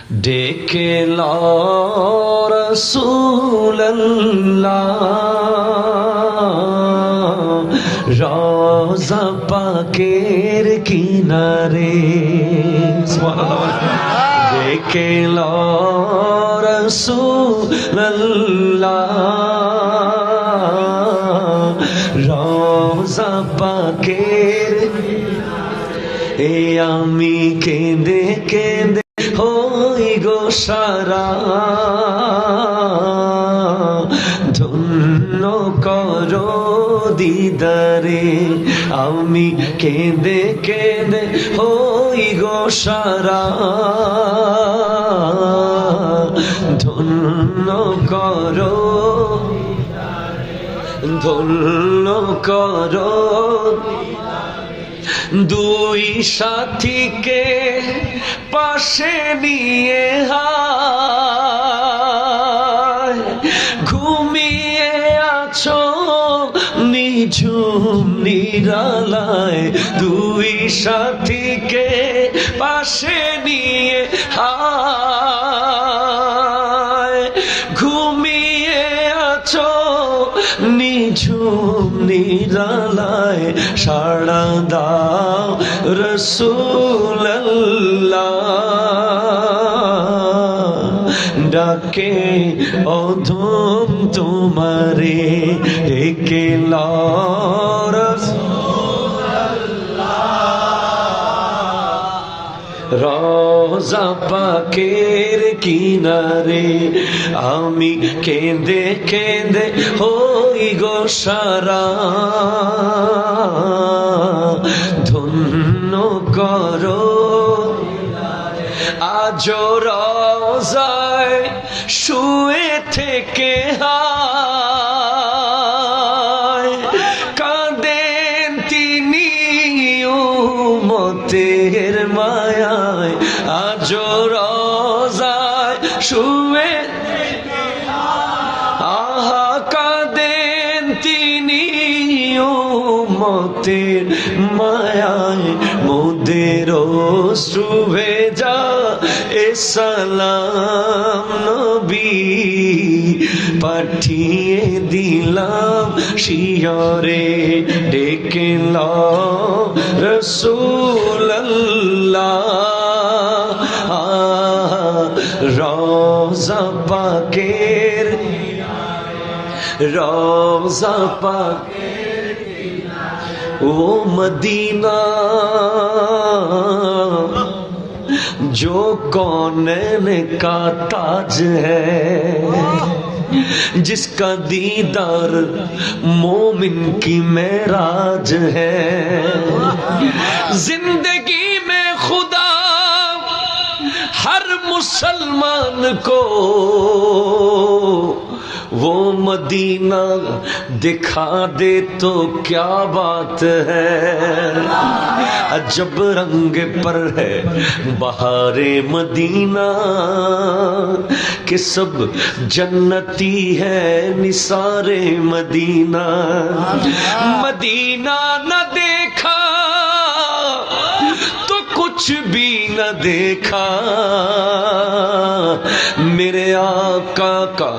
ডেকে লো রাসূলুল্লাহ রওজা পাকের কিনারে। সুবহানাল্লাহ। ডেকে লো রাসূলুল্লাহ রওজা পাকের। এ আমি কেঁদে কেঁদে হই গো সারা, ধন্য করো দিদারে। আমি কেঁদে কেঁদে হই গো সারা, ধন্য করো, ধন্য করো। দুই সাথীকে পাশে নিয়ে হায় ঘুমিয়ে আছো নিঝুম নিরালায়। দুই সাথীকে পাশে নিয়ে হায় ঘুমিয়ে আছো নিঝুম নিরালায়। সাড়া দাও রাসূলুল্লাহ ডাকে অধম তোমারে। ডেকে লো রওজা পাকের কিনারে। আমি কেঁদে কেঁদে হই গো সারা, ধন্য করো। আজ রওজায় শুয়ে থেকে হায় কাঁদেন তিনি উম্মতের মায়ায়। আজ রওজায় শুয়ে আহা কাঁদেন তিনি উম্মতের মায়ায়। মোদের অশ্রু ভেজা এ সালাম নবী পাঠিয়ে দিলাম শিয়রে। ডেকে লো রাসূলুল্লাহ রওজা পাকের, রওজা পাকের। ओ मदीना जो कौनैन का ताज है, जिसका दीदार मोमिन की मेराज है। जिंदगी में खुदा हर मुसलमान को वो मदीना दिखा दे तो क्या बात है। अजब रंग पर है बहारे मदीना कि सब जन्नती है निसारे मदीना। मदीना न देखा तो कुछ भी न देखा, मेरे आका का